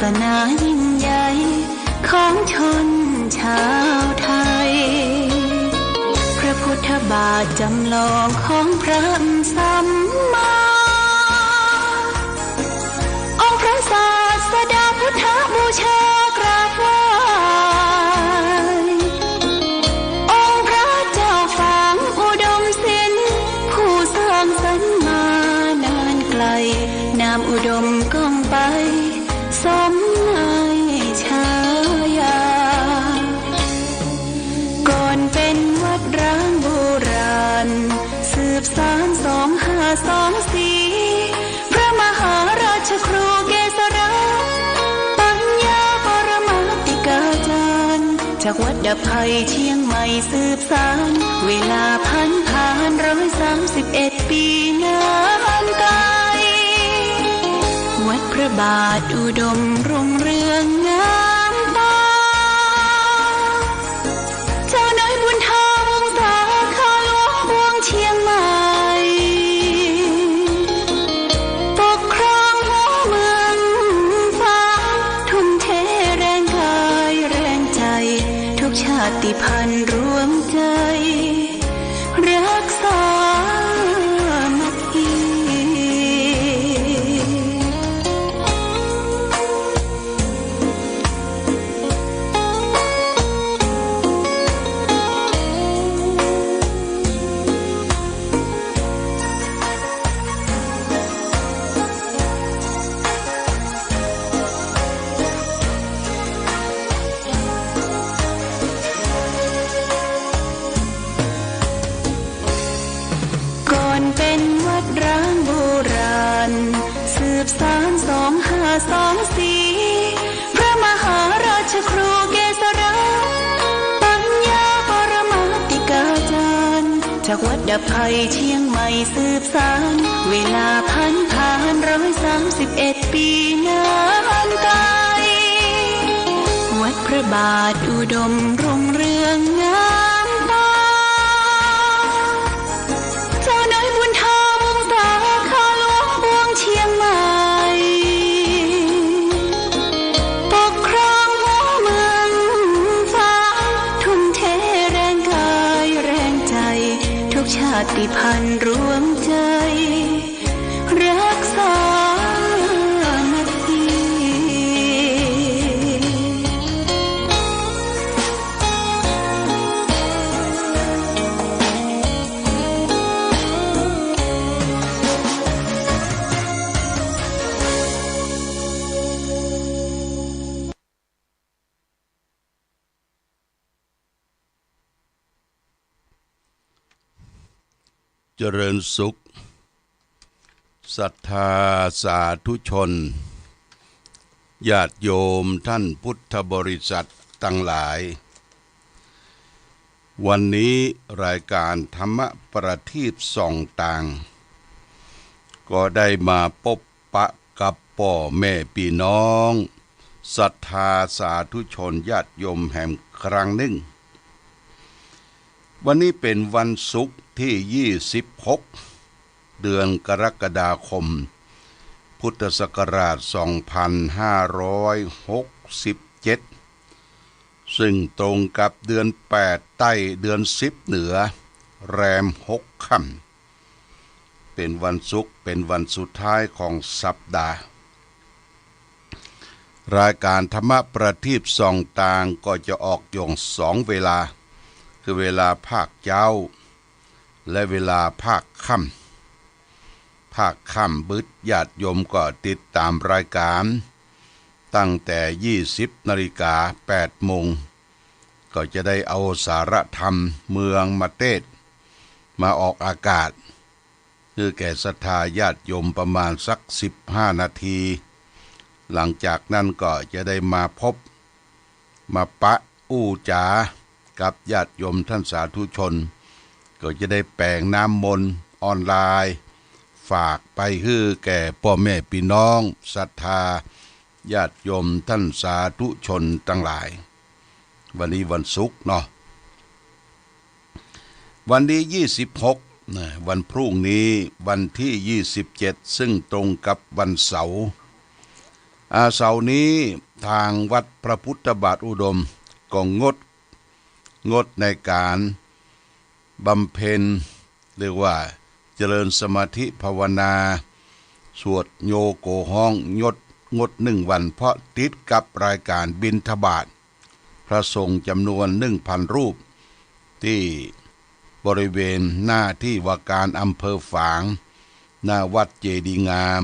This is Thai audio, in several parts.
สนายิ่งใหญ่ของชนชาวไทยพระพุทธบาทจำลองของพระสัมมาองค์พระศาสดาพุทธบูชากราบไหว้องค์พระเจ้าฝางอุดมศิลป์ผู้สร้างสรรค์มานานไกลนามอุดมก้องไปสมในฉายาก่อนเป็นวัดร้างโบราณสืบสาน2524พระมหาราชครูเกษราปัญญาปรมาติกาจารย์จากวัดดับภัยเชียงใหม่สืบสานเวลาผ่าน131 ปีนานไกลวัดพระบาทอุดมรุ่งเรืองงามตาเจ้าน้อยบุญธาวงศาข้าหลวงบวงเชียงใหม่ปกครองหัวเมืองฟ้าทุ่มเทแรงกายแรงใจทุกชาติพันธุ์รวมใจรักษามัคคีเป็นวัดร้างโบราณสืบสาน2524พระมหาราชครูเกษราปัญญาปรมาติกาจารย์จากวัดดับภัยเชียงใหม่สืบสานเวลาผ่าน131 ปีนานไกลวัดพระบาทอุดมรุ่งเรืองงามตาเจ้าน้อยบุญธาวงศาข้าหลวงบวงเชียงใหม่ปกครองหัวเมืองฟ้าทุ่มเทแรงกายแรงใจทุกชาติพันธุ์รวมใจรักษามัคคีเจริญสุขศรัทธาสาธุชนญาติโยมท่านพุทธบริษัททั้งหลายวันนี้รายการธรรมประทีปส่องต่างก็ได้มาพบปะกับพ่อแม่พี่น้องศรัทธาสาธุชนญาติโยมแห่งครั้งหนึ่งวันนี้เป็นวันศุกร์ที่26เดือนกรกฎาคมพุทธศักราช2567ซึ่งตรงกับเดือน8ใต้เดือน10เหนือแรม6ค่ำเป็นวันศุกร์เป็นวันสุดท้ายของสัปดาห์รายการธรรมประทีปส่องต่างก็จะออกอยู่2เวลาคือเวลาภาคเช้าและเวลาภาคค่ำบึดญาติโยมก็ติดตามรายการตั้งแต่20 นาฬิกา 8 โมงก็จะได้เอาสาระธรรมเมืองมะเทศมาออกอากาศคือแก่ศรัทธาญาติโยมประมาณสัก15 นาทีหลังจากนั้นก็จะได้มาพบมาปะอู้จากับญาติโยมท่านสาธุชนก็จะได้แปลงน้ำมนต์ออนไลน์ฝากไปให้แก่พ่อแม่พี่น้องศรัทธาญาติโยมท่านสาธุชนทั้งหลายวันนี้วันศุกร์เนาะวันที่26วันพรุ่งนี้วันที่27ซึ่งตรงกับวันเสาร์ เสาร์นี้ทางวัดพระพุทธบาทอุดมก็งดในการบำเพ็ญเรียกว่าเจริญสมาธิภาวนาสวดโยโกห้องงด1 วันเพราะติดกับรายการบิณฑบาตพระสงฆ์จำนวน 1,000 รูปที่บริเวณหน้าที่ว่าการอำเภอฝางหน้าวัดเจดีย์งาม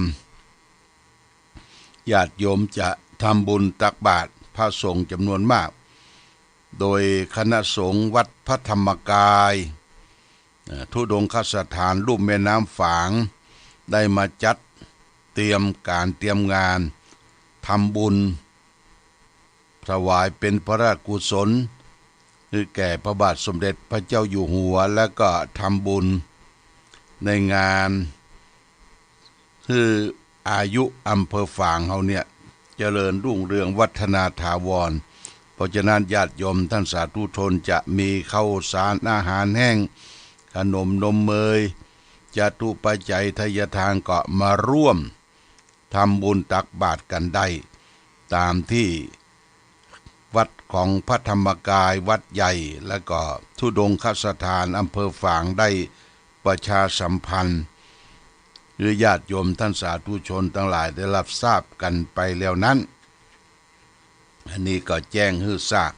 ญาติโยมจะทำบุญตักบาตรพระสงฆ์จำนวนมากโดยคณะสงฆ์วัดพระธรรมกายธุดงคสถานลุ่มแม่น้ำฝางได้มาจัดเตรียมงานทำบุญถวายเป็นพระราชกุศลคือแก่พระบาทสมเด็จพระเจ้าอยู่หัวและก็ทำบุญในงานคืออายุอำเภอฝางเขาเนี่ยเจริญรุ่งเรืองวัฒนาถาวรเพราะฉะนั้นญาติโยมท่านสาธุชนจะมีข้าวสารอาหารแห้งขนมนมเมยจตุปัจจัยทายทานก็มาร่วมทำบุญตักบาตรกันได้ตามที่วัดของพระธรรมกายวัดใหญ่และก็ธุดงคสถานอำเภอฝางได้ประชาสัมพันธ์หรือญาติโยมท่านสาธุชนทั้งหลายได้รับทราบกันไปแล้วนั้นอันนี้ก็แจ้งให้ทราบ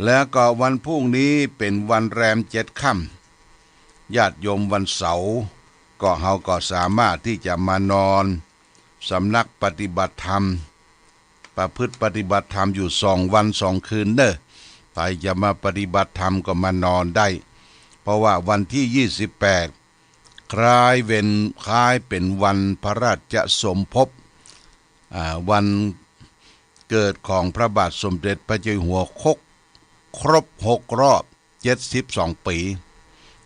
แล้วก็วันพรุ่งนี้เป็นวันแรม7 ค่ำญาติโยมวันเสาร์ก็เฮาก็สามารถที่จะมานอนสำนักปฏิบัติธรรมประพฤติปฏิบัติธรรมอยู่2 วัน 2 คืนเด้อใครจะมาปฏิบัติธรรมก็มานอนได้เพราะว่าวันที่28คล้ายเป็นวันพระราชสมภพวันเกิดของพระบาทสมเด็จพระเจ้าอยู่หัวครบ6 รอบ72 ปี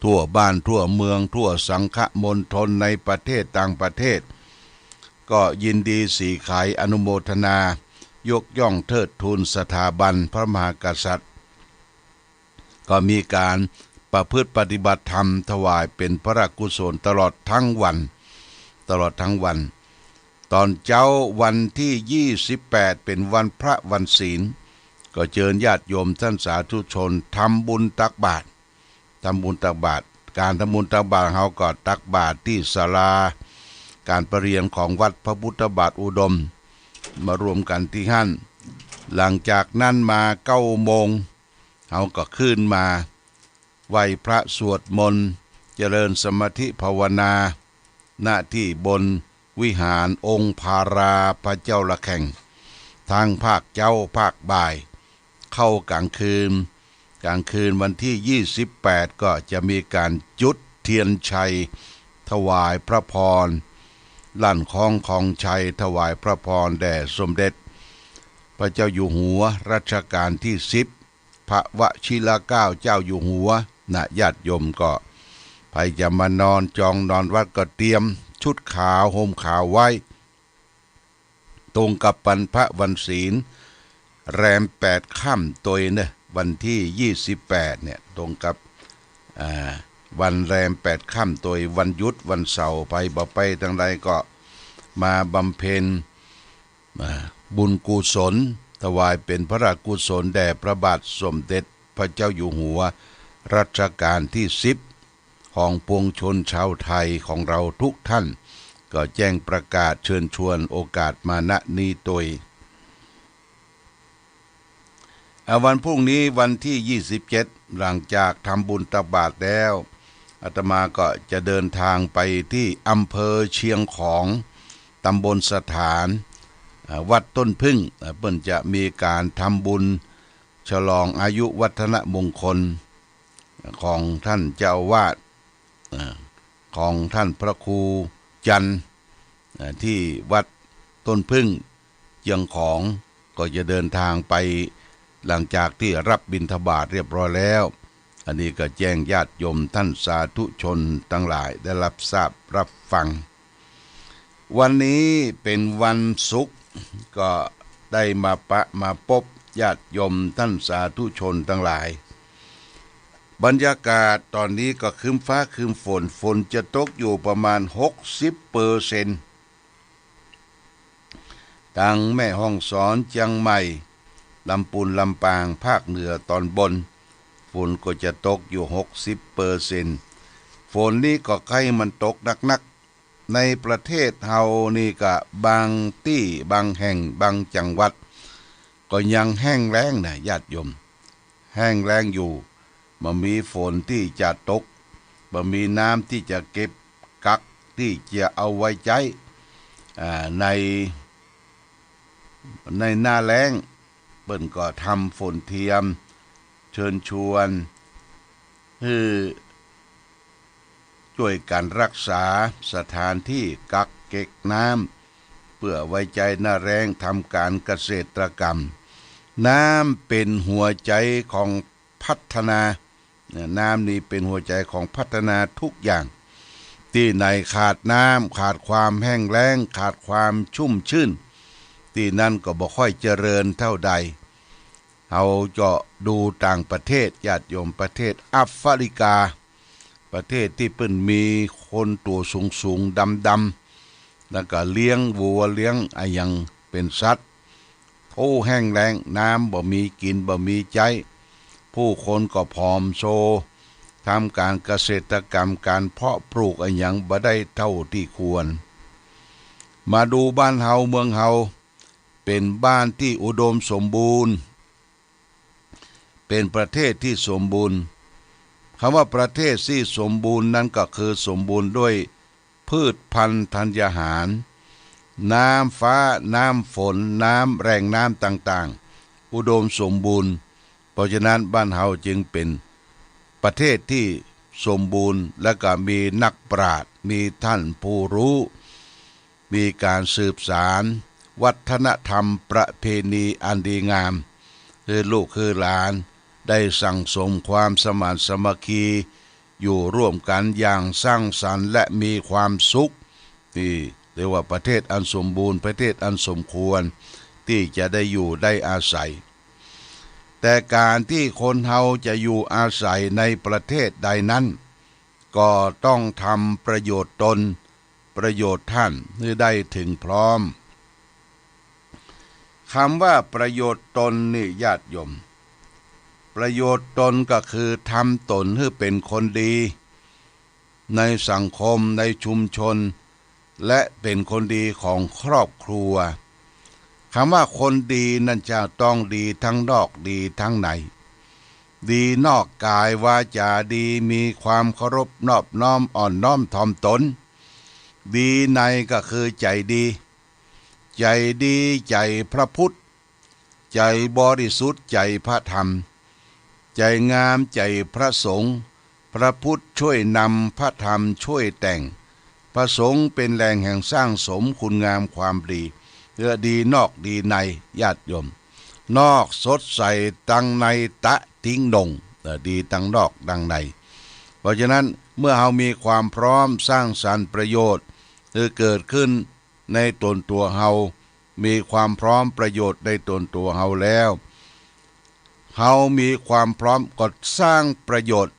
ทั่วบ้านทั่วเมืองทั่วสังฆมณฑลในประเทศต่างประเทศก็ยินดีสีขายอนุโมทนายกย่องเทิดทูนสถาบันพระมหากษัตริย์ก็มีการประพฤติปฏิบัติธรรมถวายเป็นพระราชกุศลตลอดทั้งวันตอนเช้าวันที่28เป็นวันพระวันศีลก็เชิญญาติโยมท่านสาธุชนทำบุญตักบาตรการทำบุญตักบาตรเฮาก็ตักบาตรที่ศาลาการประเรียนของวัดพระพุทธบาทอุดมมารวมกันที่หั่นหลังจากนั้นมา9 โมงเฮาก็ขึ้นมาไหว้พระสวดมนต์เจริญสมาธิภาวนาหน้าที่บนวิหารองค์พาราพระเจ้าละแข่งทางภาคเจ้าภาคบ่ายเข้ากลางคืนวันที่28ก็จะมีการจุดเทียนชัยถวายพระพรลั่นของชัยถวายพระพรแด่สมเด็จพระเจ้าอยู่หัวรัชกาลที่10พระวชิรเกล้าเจ้าอยู่หัวญาติโยมก็ใครจะมานอนจองนอนวัดก็เตรียมชุดขาวห่มขาวไว้ตรงกับวันพระวันศีลแรม8 ค่ำตัวเนี่ยวันที่28เนี่ยตรงกับวันแรม8 ค่ำตัววันหยุดวันเสาร์ไปบ่ไปทางใดก็มาบำเพ็ญบุญกุศลถวายเป็นพระราชกุศลแด่พระบาทสมเด็จพระเจ้าอยู่หัวรัชกาลที่10ของปวงชนชาวไทยของเราทุกท่านก็แจ้งประกาศเชิญชวนโอกาสมาณนี้ตัววันพรุ่งนี้วันที่27หลังจากทำบุญตักบาตรแล้วอาตมาก็จะเดินทางไปที่อำเภอเชียงของตำบลสถานวัดต้นพึ่งเพิ่นจะมีการทำบุญฉลองอายุวัฒนมงคลของท่านเจ้าอาวาสของท่านพระครูจันทร์ที่วัดต้นพึ่งเชียงของก็จะเดินทางไปหลังจากที่รับบิณฑบาตเรียบร้อยแล้วอันนี้ก็แจ้งญาติโยมท่านสาธุชนทั้งหลายได้รับทราบรับฟังวันนี้เป็นวันศุกร์ก็ได้มาพบญาติโยมท่านสาธุชนทั้งหลายบรรยากาศตอนนี้ก็ครึ้มฟ้าครึ้มฝนจะตกอยู่ประมาณ60%แ ทั้งแม่ฮ่องสอนเชียงใหม่ลำพูนลำปางภาคเหนือตอนบนฝนก็จะตกอยู่60%ฝนนี้ก็ใกล้มันตกหนักๆในประเทศเฮานี่ก็บางที่บางแห่งบางจังหวัดก็ยังแห้งแล้งนะญาติโยมแห้งแล้งอยู่บ่มีฝนที่จะตกบ่มีน้ำที่จะเก็บกักที่จะเอาไว้ใช้ในหน้าแล้งเปิ้นก็ทำฝนเทียมเชิญชวนให้ช่วยการรักษาสถานที่กักเก็บน้ำเพื่อไว้ใจหน้าแรงทำการเกษตรกรรมน้ำเป็นหัวใจของพัฒนาน้ำนี้เป็นหัวใจของพัฒนาทุกอย่างที่ไหนขาดน้ำขาดความแห้งแล้งขาดความชุ่มชื่นที่นั่นก็บ่ค่อยเจริญเท่าใดเอาเจาะดูต่างประเทศญาติโยมประเทศแอฟริกาประเทศที่เปิ้นมีคนตัวสูงๆดำๆแล้วก็เลี้ยงวัวเลี้ยงอะไรอย่างเป็นสัตว์แห้งแล้งน้ำบ่มีกินบ่มีใช้ผู้คนก็ผอมโซทำการเกษตรกรรมการเพาะปลูกอะไรอย่างบ่ได้เท่าที่ควรมาดูบ้านเฮาเมืองเฮาเป็นบ้านที่อุดมสมบูรณ์เป็นประเทศที่สมบูรณ์คำว่าประเทศที่สมบูรณ์นั้นก็คือสมบูรณ์ด้วยพืชพันธุ์ธัญญาหารน้ำฟ้าน้ำฝนน้ำแรงน้ำต่างๆอุดมสมบูรณ์เพราะฉะนั้นบ้านเฮาจึงเป็นประเทศที่สมบูรณ์และก็มีนักปราชญ์มีท่านผู้รู้มีการสืบสานวัฒนธรรมประเพณีอันดีงามคือลูกคือหลานได้สั่งสมความสมานสามัคคีอยู่ร่วมกันอย่างสร้างสรรค์และมีความสุขที่เรียกว่าประเทศอันสมบูรณ์ประเทศอันสมควรที่จะได้อยู่ได้อาศัยแต่การที่คนเฮาจะอยู่อาศัยในประเทศใดนั้นก็ต้องทำประโยชน์ตนประโยชน์ท่านให้ได้ถึงพร้อมคำว่าประโยชน์ตนนี่ญาติโยมประโยชน์ตนก็คือทำตนให้เป็นคนดีในสังคมในชุมชนและเป็นคนดีของครอบครัวคำว่าคนดีนั่นจะต้องดีทั้งนอกดีทั้งในดีนอกกายวาจาดีมีความเคารพนอบน้อมอ่อนน้อมถ่อมตนดีในก็คือใจดีใจดีใจพระพุทธใจบริสุทธิ์ใจพระธรรมใจงามใจพระสงฆ์พระพุทธช่วยนำพระธรรมช่วยแต่งพระสงฆ์เป็นแหล่งแห่งสร้างสมคุณงามความดีดีนอกดีในญาติโยมนอกสดใสตั้งในตะทิ้งดงดีตั้งนอกดังในเพราะฉะนั้นเมื่อเรามีความพร้อมสร้างสรรค์ประโยชน์เกิดขึ้นในตนตัวเฮามีความพร้อมประโยชน์ในตนตัวเฮาแล้วเฮามีความพร้อมก็สร้างประโยชน์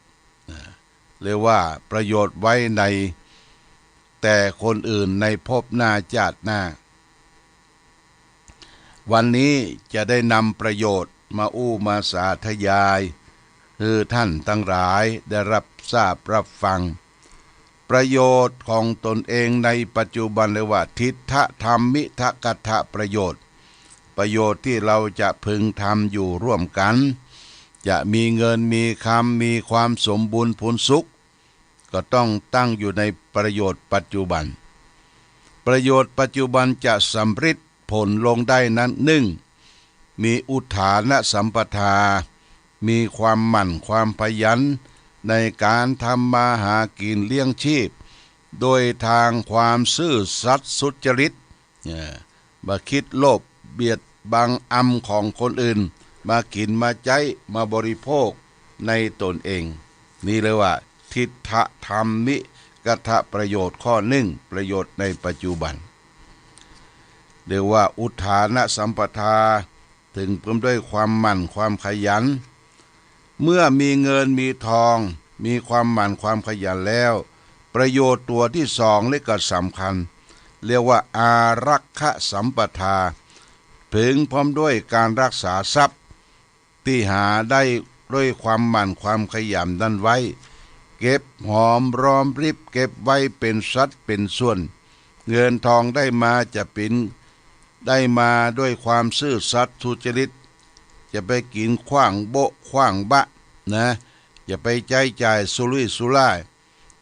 เรียกว่าประโยชน์ไว้ในแต่คนอื่นในภพหน้าชาติหน้าวันนี้จะได้นำประโยชน์มามาสาธยายคือท่านทั้งหลายได้รับทราบรับฟังประโยชน์ของตนเองในปัจจุบันเรียกว่าทิฏฐธรรมิทกัตถประโยชน์ประโยชน์ที่เราจะพึงทำอยู่ร่วมกันจะมีเงินมีคำมีความสมบูรณ์ผลสุขก็ต้องตั้งอยู่ในประโยชน์ปัจจุบันประโยชน์ปัจจุบันจะสำเร็จผลลงได้นั้นมีอุทานสัมปทามีความหมั่นความขยันในการทำมาหากินเลี้ยงชีพโดยทางความซื่อสัตย์สุจริตบ่คิดโลภเบียดบังอำของคนอื่นมากินมาใจมาบริโภคในตนเองนี่เลยว่าทิฏฐธรรมิกัตถประโยชน์ข้อประโยชน์ในปัจจุบันเรียกว่าอุทานสัมปทาถึงเพิ่มด้วยความหมั่นความขยันเมื่อมีเงินมีทองมีความหมั่นความขยันแล้วประโยชน์ตัวที่สองนี่ก็สำคัญเรียกว่าอารักขสัมปทา พึงพร้อมด้วยการรักษาทรัพย์ที่หาได้ด้วยความหมั่นความขยันนั้นไว้เก็บหอมรอมริบเก็บไว้เป็นสัดเป็นส่วนเงินทองได้มาจะเป็นได้มาด้วยความซื่อสัตย์สุจริตจะไปกินขว้างโบะขว้างบะนะอย่าไปใจจ่ายสุรุ่ยสุร่าย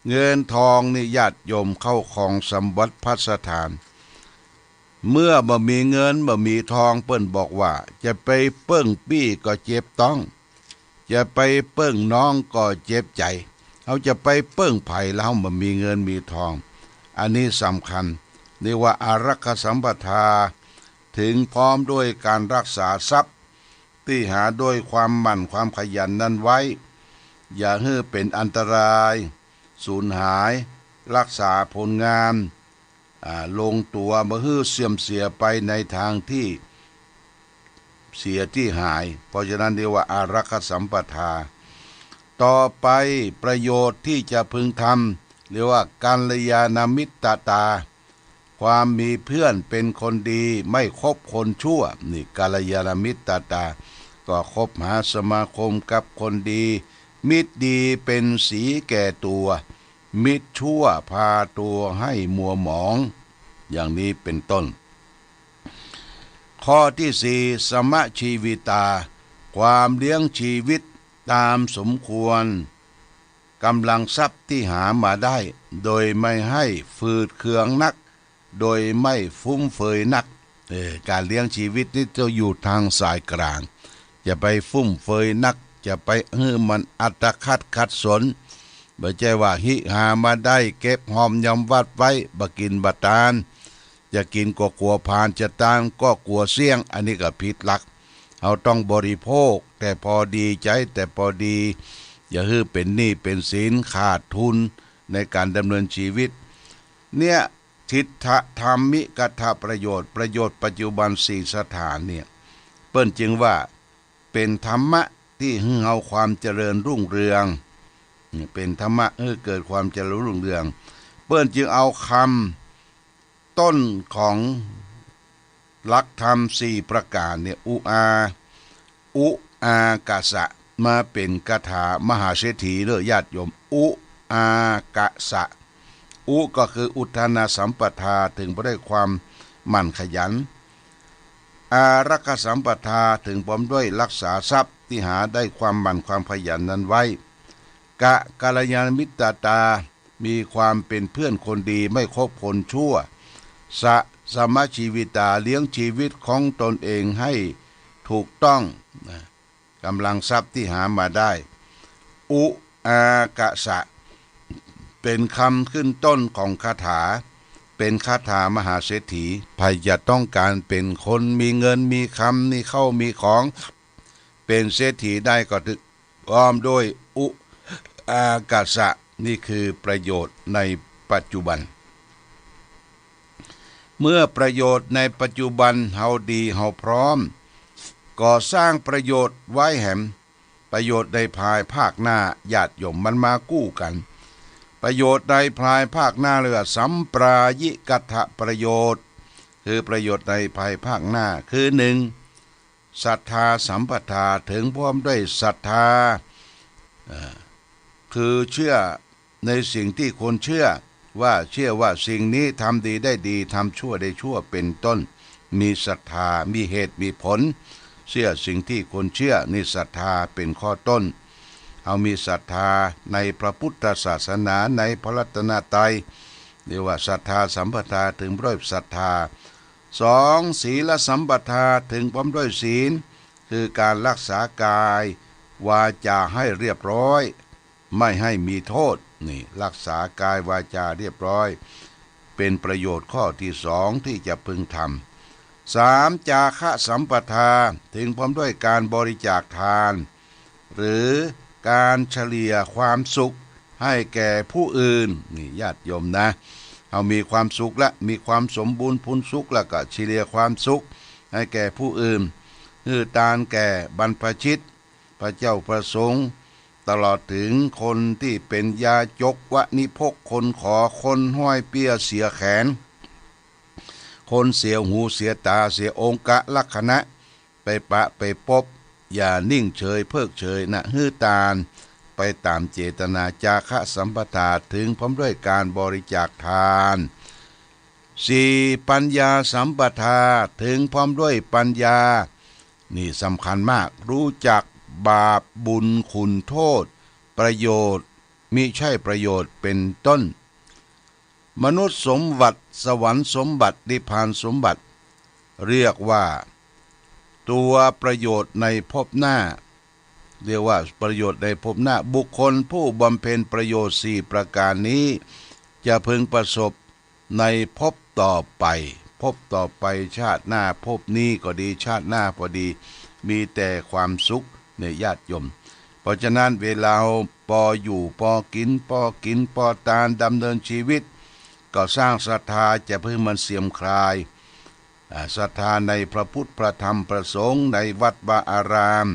เงินทองนี่ญาติโยมเข้าของสมบัติพัสถานเมื่อบ่มีเงินบ่มีทองเปิ้นบอกว่าจะไปเปิ้งปี้ก็เจ็บต้องจะไปเปิ้งน้องก็เจ็บใจเขาจะไปเปิ้งไผ่แล้วบ่มีเงินมีทองอันนี้สำคัญเรียกว่าอารักขสัมปทาถึงพร้อมด้วยการรักษาทรัพย์ที่หาด้วยความหมั่นความขยันนั้นไว้อย่าให้เป็นอันตรายสูญหายรักษาผลงานลงตัวบ่ให้เสื่อมเสียไปในทางที่เสียที่หายเพราะฉะนั้นเรียกว่าอารักขสัมปทาต่อไปประโยชน์ที่จะพึงทำเรียกว่ากัลยาณมิตรตาความมีเพื่อนเป็นคนดีไม่คบคนชั่วนี่กัลยาณมิตรตาก็คบหาสมาคมกับคนดีมิตรดีเป็นสีแก่ตัวมิตรชั่วพาตัวให้มัวหมองอย่างนี้เป็นต้นข้อที่สี่สมชีวิตาความเลี้ยงชีวิตตามสมควรกำลังทรัพย์ที่หามาได้โดยไม่ให้ฝืดเคืองนักโดยไม่ฟุ่มเฟือยนักการเลี้ยงชีวิตนี่จะอยู่ทางสายกลางจะไปฟุ่มเฟือยนักจะไปมันอัตคัดขัดสนบ่ใช่ว่าหิหามาได้เก็บหอมยำวัดไว้บ่กินบ่ตานจะกินก็กลัวผ่านจะตานก็กลัวเสี่ยงอันนี้ก็ผิดหลักเราต้องบริโภคแต่พอดีใจแต่พอดีอย่าให้เป็นหนี้เป็นสินขาดทุนในการดำเนินชีวิตเนี่ยทิฏฐธรรมิกถประโยชน์ปัจจุบันสี่สถานเนี่ยเปิ้นจึงว่าเป็นธรรมะที่ให้เฮาความเจริญรุ่งเรืองเป็นธรรมะเกิดความเจริญรุ่งเรืองเปิ้นจึงเอาคำต้นของหลักธรรมสี่ประการเนี่ยอุอากาสะมาเป็นคาถามหาเศรษฐีเด้อญาติโยมอุอากาสะอุก็คืออุทานาสัมปทาถึงบ่ได้ความหมั่นขยันอารักขสัมปทาถึงพร้อมด้วยรักษาทรัพย์ที่หาได้ความหมั่นความขยันนั้นไว้กัลยาณมิตรตามีความเป็นเพื่อนคนดีไม่คบคนชั่วสมชีวิตาเลี้ยงชีวิตของตนเองให้ถูกต้องกำลังทรัพย์ที่หามาได้อุอากาสะเป็นคำขึ้นต้นของคาถาเป็นคาถามหาเศรษฐีใครจะต้องการเป็นคนมีเงินมีคำมีเข้ามีของเป็นเศรษฐีได้ก็ถึงอ้อมด้วยอุอากาสะนี่คือประโยชน์ในปัจจุบันเมื่อประโยชน์ในปัจจุบันเฮาดีเฮาพร้อมก่อสร้างประโยชน์ไว้แหมประโยชน์ในภายภาคหน้าญาติโยมมันมากู้กันประโยชน์ในภายภาคหน้าเรียกว่าสัมปรายิกัตถประโยชน์คือประโยชน์ในภายภาคหน้าคือหนึ่งศรัทธาสัมปทาถึงพร้อมด้วยศรัทธาคือเชื่อในสิ่งที่คนเชื่อว่าสิ่งนี้ทำดีได้ดีทำชั่วได้ชั่วเป็นต้นมีศรัทธามีเหตุมีผลเชื่อสิ่งที่คนเชื่อนี่ศรัทธาเป็นข้อต้นเอามีศรัทธาในพระพุทธศาสนาในพระรัตนตรัยเรียกว่าศรัทธาสัมปทาถึงด้วยศรัทธาสองศีลสัมปทาถึงพร้อมด้วยศีลคือการรักษากายวาจาให้เรียบร้อยไม่ให้มีโทษนี่รักษากายวาจาเรียบร้อยเป็นประโยชน์ข้อที่สองที่จะพึงทำสามจาคะสัมปทาถึงพร้อมด้วยการบริจาคทานหรือการเฉลี่ยความสุขให้แก่ผู้อื่นนี่ญาติโยมนะเอามีความสุขและมีความสมบูรณ์พูนสุขแล้วก็เฉลี่ยความสุขให้แก่ผู้อื่นคือทานแก่บรรพชิตพระเจ้าประสงค์ตลอดถึงคนที่เป็นยาจกวนิพกคนขอคนห้อยเปี้ยเสียแขน คนเสียหูเสียตาเสียองค์กะลักษณะไปปะไปพบอย่านิ่งเฉยเพิกเฉยนะฮื้อตาลไปตามเจตนาจาคะสัมปทาถึงพร้อมด้วยการบริจาคทาน4ปัญญาสัมปทาถึงพร้อมด้วยปัญญานี่สำคัญมากรู้จักบาปบุญคุณโทษประโยชน์มิใช่ประโยชน์เป็นต้นมนุษย์สมบัติสวรรค์สมบัตินิพพานสมบัติเรียกว่าตัวประโยชน์ในภพหน้าเรียกว่าประโยชน์ในภพหน้าบุคคลผู้บำเพ็ญประโยชน์4ประการนี้จะพึงประสบในภพต่อไปภพต่อไปชาติหน้าภพนี้ก็ดีชาติหน้าพอดีมีแต่ความสุขในญาติโยมเพราะฉะนั้นเวลาพออยู่พอกินพอทานดำเนินชีวิตก็สร้างศรัทธาจะเพิ่งมันเสื่อมคลายศรัทธาในพระพุทธพระธรรมพระสงฆ์ในวัดวาอาราม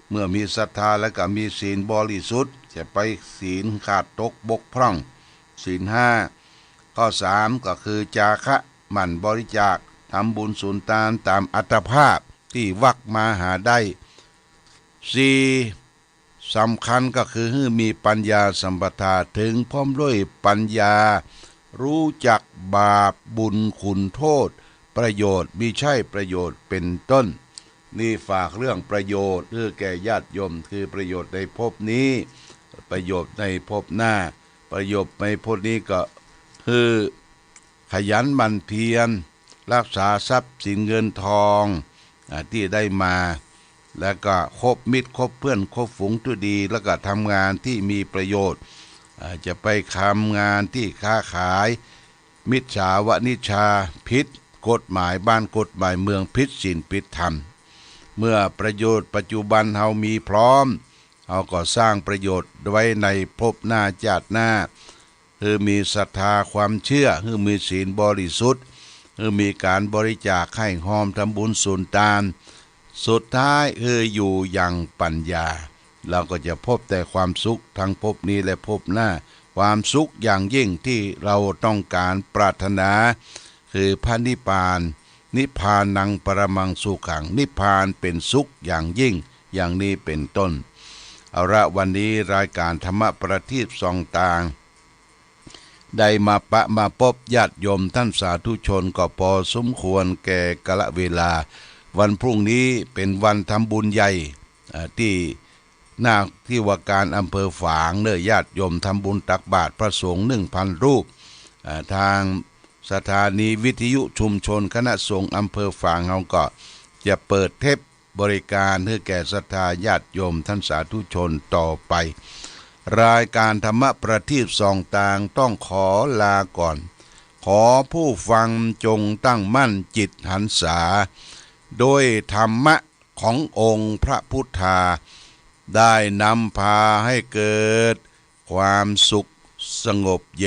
เมื่อมีศรัทธาแล้วก็มีศีลบริสุทธิ์จะไปศีลขาดตกบกพร่องศีล5ข้อ3ก็คือจาคะหมั่นบริจาคทำบุญสุนทานตามอัตภาพที่วักมาหาได้4สำคัญก็คือให้มีปัญญาสัมปทาถึงพร้อมด้วยปัญญารู้จักบาปบุญคุณโทษประโยชน์มิใช่ประโยชน์เป็นต้นนี่ฝากเรื่องประโยชน์เพื่อแก่ญาติโยมคือประโยชน์ในภพนี้ประโยชน์ในภพหน้าประโยชน์ในภพนี้ก็คือขยันหมั่นเพียรรักษาทรัพย์สินเงินทองที่ได้มาแล้วก็คบมิตรคบเพื่อนคบฝูงที่ดีแล้วก็ทำงานที่มีประโยชน์จะไปทำงานที่ค้าขายมิจฉาวนิชฌาพิษกฎหมายบ้านกฎหมายเมืองพิษศีลพิษธรรมเมื่อประโยชน์ปัจจุบันเฮามีพร้อมเฮาก็สร้างประโยชน์ไว้ในภพหน้าชาติหน้าคือมีศรัทธาความเชื่อคือมีศีลบริสุทธิ์คือมีการบริจาคให้หอมทำบุญสุนทานสุดท้ายคืออยู่อย่างปัญญาเราก็จะพบแต่ความสุขทั้งภพนี้และภพหน้าความสุขอย่างยิ่งที่เราต้องการปรารถนาคือพระนิพพานนิพพานังปรมังสุขังนิพพานเป็นสุขอย่างยิ่งอย่างนี้เป็นต้นเอาละวันนี้รายการธรรมะประทีปส่องต่างได้มาพบญาติโยมท่านสาธุชนก็พอสมควรแก่กาลเวลาวันพรุ่งนี้เป็นวันทำบุญใหญ่ที่หน้าที่ว่าการอำเภอฝางเนื้อญาติโยมทำบุญตักบาตรพระสงฆ์ 1,000 รูปทางสถานีวิทยุชุมชนคณะสงฆ์อำเภอฝางเราก็จะเปิดเทปบริการให้แก่ศรัทธาญาติโยมท่านสาธุชนต่อไปรายการธรรมะประทีปส่องต่างต้องขอลาก่อนขอผู้ฟังจงตั้งมั่นจิตหันษาโดยธรรมะขององค์พระพุทธาได้นำพาให้เกิดความสุขสงบเย็น